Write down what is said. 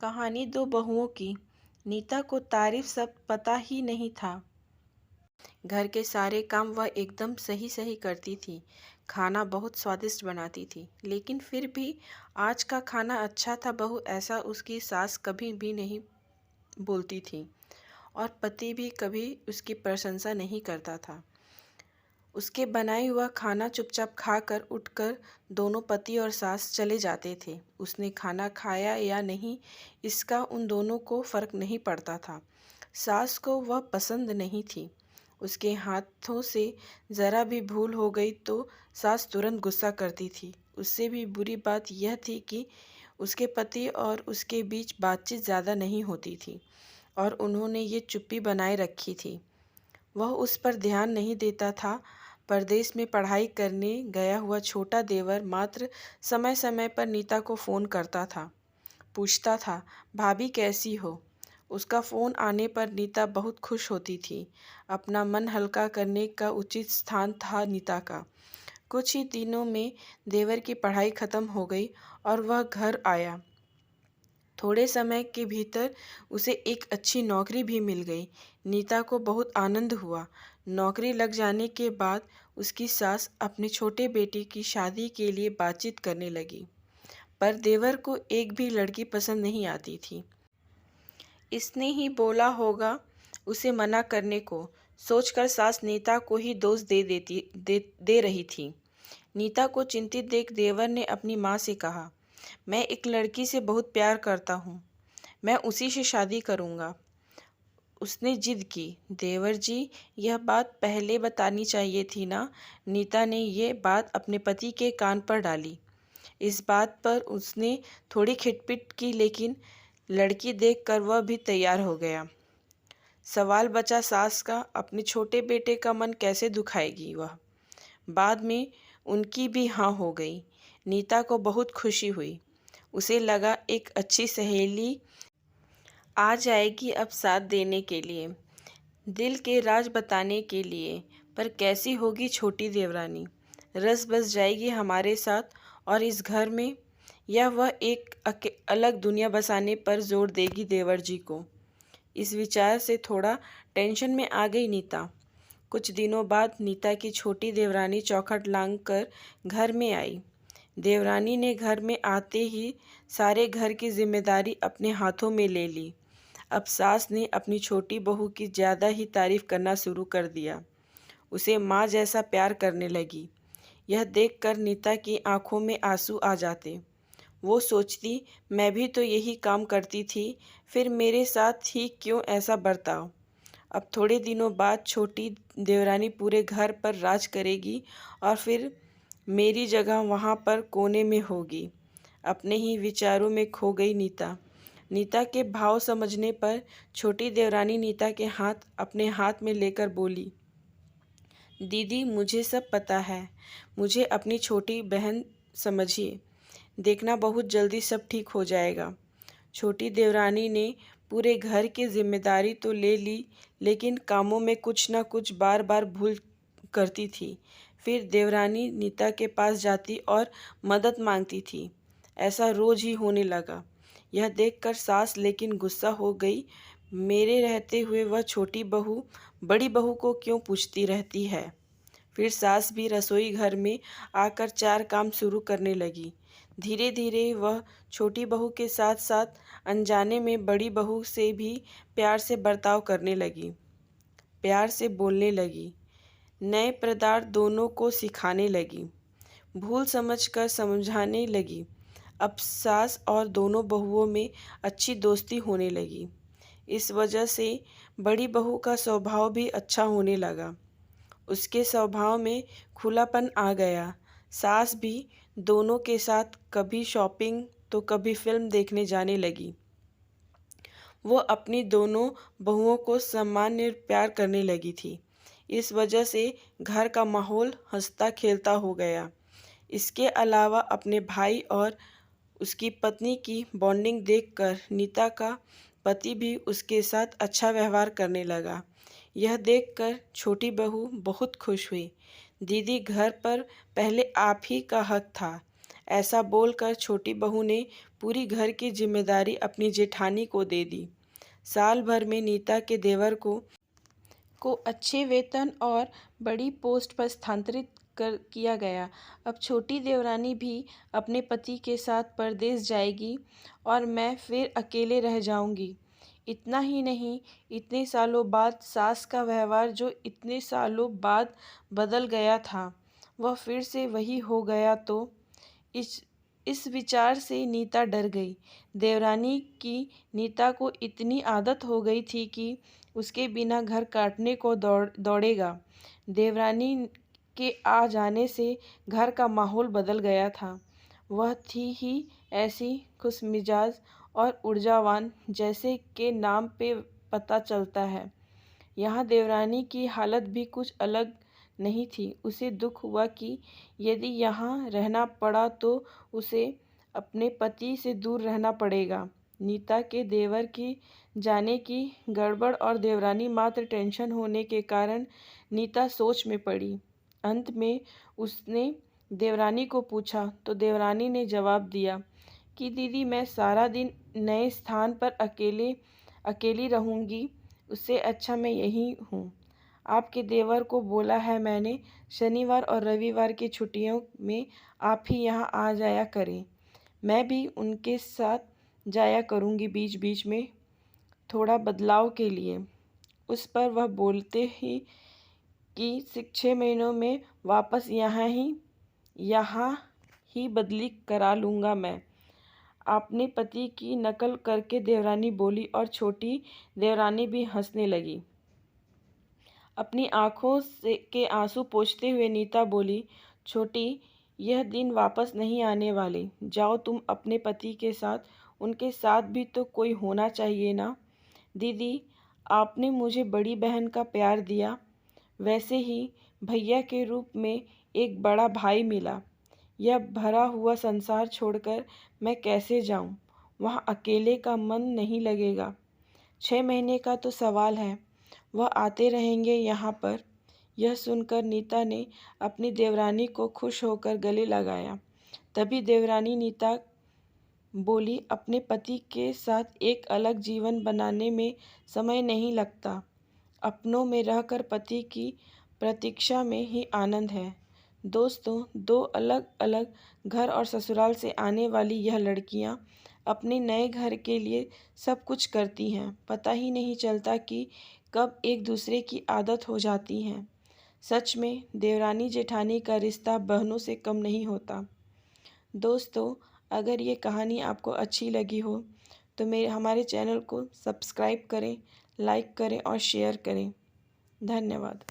कहानी दो बहुओं की। नीता को तारीफ सब पता ही नहीं था। घर के सारे काम वह एकदम सही सही करती थी। खाना बहुत स्वादिष्ट बनाती थी, लेकिन फिर भी आज का खाना अच्छा था बहू ऐसा उसकी सास कभी भी नहीं बोलती थी। और पति भी कभी उसकी प्रशंसा नहीं करता था। उसके बनाए हुआ खाना चुपचाप खाकर उठकर दोनों पति और सास चले जाते थे। उसने खाना खाया या नहीं इसका उन दोनों को फर्क नहीं पड़ता था। सास को वह पसंद नहीं थी। उसके हाथों से ज़रा भी भूल हो गई तो सास तुरंत गुस्सा करती थी। उससे भी बुरी बात यह थी कि उसके पति और उसके बीच बातचीत ज़्यादा नहीं होती थी और उन्होंने ये चुप्पी बनाए रखी थी। वह उस पर ध्यान नहीं देता था। परदेश में पढ़ाई करने गया हुआ छोटा देवर मात्र समय समय पर नीता को फ़ोन करता था। पूछता था, भाभी कैसी हो? उसका फ़ोन आने पर नीता बहुत खुश होती थी। अपना मन हल्का करने का उचित स्थान था नीता का। कुछ ही दिनों में देवर की पढ़ाई खत्म हो गई और वह घर आया। थोड़े समय के भीतर उसे एक अच्छी नौकरी भी मिल गई। नीता को बहुत आनंद हुआ। नौकरी लग जाने के बाद उसकी सास अपने छोटे बेटे की शादी के लिए बातचीत करने लगी, पर देवर को एक भी लड़की पसंद नहीं आती थी। इसने ही बोला होगा उसे मना करने को, सोचकर सास नीता को ही दोष दे रही थी। नीता को चिंतित देख देवर ने अपनी माँ से कहा, मैं एक लड़की से बहुत प्यार करता हूँ, मैं उसी से शादी करूँगा। उसने जिद की। देवर जी, यह बात पहले बतानी चाहिए थी ना। नीता ने ये बात अपने पति के कान पर डाली। इस बात पर उसने थोड़ी खिटपिट की, लेकिन लड़की देखकर वह भी तैयार हो गया। सवाल बचा सास का, अपने छोटे बेटे का मन कैसे दुखाएगी वह। बाद में उनकी भी हाँ हो गई। नीता को बहुत खुशी हुई। उसे लगा एक अच्छी सहेली आ जाएगी अब साथ देने के लिए, दिल के राज बताने के लिए। पर कैसी होगी छोटी देवरानी? रस बस जाएगी हमारे साथ और इस घर में, या वह एक अलग दुनिया बसाने पर जोर देगी देवर जी को? इस विचार से थोड़ा टेंशन में आ गई नीता। कुछ दिनों बाद नीता की छोटी देवरानी चौखट लांग कर घर में आई। देवरानी ने घर में आते ही सारे घर की जिम्मेदारी अपने हाथों में ले ली। अब सास ने अपनी छोटी बहू की ज़्यादा ही तारीफ करना शुरू कर दिया। उसे माँ जैसा प्यार करने लगी। यह देखकर नीता की आंखों में आंसू आ जाते। वो सोचती, मैं भी तो यही काम करती थी, फिर मेरे साथ ही क्यों ऐसा बर्ताव। अब थोड़े दिनों बाद छोटी देवरानी पूरे घर पर राज करेगी और फिर मेरी जगह वहाँ पर कोने में होगी। अपने ही विचारों में खो गई नीता। नीता के भाव समझने पर छोटी देवरानी नीता के हाथ अपने हाथ में लेकर बोली, दीदी मुझे सब पता है, मुझे अपनी छोटी बहन समझिए, देखना बहुत जल्दी सब ठीक हो जाएगा। छोटी देवरानी ने पूरे घर की जिम्मेदारी तो ले ली, लेकिन कामों में कुछ न कुछ बार बार भूल करती थी। फिर देवरानी नीता के पास जाती और मदद मांगती थी। ऐसा रोज ही होने लगा। यह देखकर सास लेकिन गुस्सा हो गई। मेरे रहते हुए वह छोटी बहू बड़ी बहू को क्यों पूछती रहती है। फिर सास भी रसोई घर में आकर चार काम शुरू करने लगी। धीरे धीरे वह छोटी बहू के साथ साथ अनजाने में बड़ी बहू से भी प्यार से बर्ताव करने लगी, प्यार से बोलने लगी, नए पदार्थ दोनों को सिखाने लगी, भूल समझकर समझाने लगी। अब सास और दोनों बहुओं में अच्छी दोस्ती होने लगी। इस वजह से बड़ी बहू का स्वभाव भी अच्छा होने लगा। उसके स्वभाव में खुलापन आ गया। सास भी दोनों के साथ कभी शॉपिंग तो कभी फिल्म देखने जाने लगी। वो अपनी दोनों बहुओं को सम्मान और प्यार करने लगी थी। इस वजह से घर का माहौल हंसता खेलता हो गया। इसके अलावा अपने भाई और उसकी पत्नी की बॉन्डिंग देखकर नीता का पति भी उसके साथ अच्छा व्यवहार करने लगा। यह देखकर छोटी बहू बहुत खुश हुई। दीदी घर पर पहले आप ही का हक था, ऐसा बोलकर छोटी बहू ने पूरी घर की जिम्मेदारी अपनी जेठानी को दे दी। साल भर में नीता के देवर को अच्छे वेतन और बड़ी पोस्ट पर स्थानांतरित किया गया। अब छोटी देवरानी भी अपने पति के साथ परदेश जाएगी और मैं फिर अकेले रह जाऊंगी। इतना ही नहीं, इतने सालों बाद सास का व्यवहार जो इतने सालों बाद बदल गया था, वह फिर से वही हो गया तो इस विचार से नीता डर गई। देवरानी की नीता को इतनी आदत हो गई थी कि उसके बिना घर काटने को दौड़ेगा। देवरानी के आ जाने से घर का माहौल बदल गया था। वह थी ही ऐसी खुशमिजाज और ऊर्जावान जैसे के नाम पे पता चलता है। यहाँ देवरानी की हालत भी कुछ अलग नहीं थी। उसे दुख हुआ कि यदि यहाँ रहना पड़ा तो उसे अपने पति से दूर रहना पड़ेगा। नीता के देवर की जाने की गड़बड़ और देवरानी मात्र टेंशन होने के कारण नीता सोच में पड़ी। अंत में उसने देवरानी को पूछा तो देवरानी ने जवाब दिया कि दीदी, मैं सारा दिन नए स्थान पर अकेली रहूँगी, उससे अच्छा मैं यहीं हूँ। आपके देवर को बोला है मैंने, शनिवार और रविवार की छुट्टियों में आप ही यहाँ आ जाया करें। मैं भी उनके साथ जाया करूँगी बीच बीच में, थोड़ा बदलाव के लिए। उस पर वह बोलते ही कि 6 महीनों में वापस यहाँ ही बदली करा लूँगा मैं। अपने पति की नकल करके देवरानी बोली और छोटी देवरानी भी हंसने लगी। अपनी आंखों के आंसू पोंछते हुए नीता बोली, छोटी, यह दिन वापस नहीं आने वाले। जाओ तुम अपने पति के साथ, उनके साथ भी तो कोई होना चाहिए ना। दीदी, आपने मुझे बड़ी बहन का प्यार दिया, वैसे ही भैया के रूप में एक बड़ा भाई मिला। यह भरा हुआ संसार छोड़कर मैं कैसे जाऊं? वहाँ अकेले का मन नहीं लगेगा। 6 महीने का तो सवाल है, वह आते रहेंगे यहाँ पर। यह सुनकर नीता ने अपनी देवरानी को खुश होकर गले लगाया। तभी देवरानी नीता बोली, अपने पति के साथ एक अलग जीवन बनाने में समय नहीं लगता। अपनों में रहकर पति की प्रतीक्षा में ही आनंद है। दोस्तों, 2 अलग अलग घर और ससुराल से आने वाली यह लड़कियां अपने नए घर के लिए सब कुछ करती हैं। पता ही नहीं चलता कि कब एक दूसरे की आदत हो जाती हैं। सच में देवरानी जेठानी का रिश्ता बहनों से कम नहीं होता। दोस्तों, अगर ये कहानी आपको अच्छी लगी हो तो हमारे चैनल को सब्सक्राइब करें, लाइक करें और शेयर करें। धन्यवाद।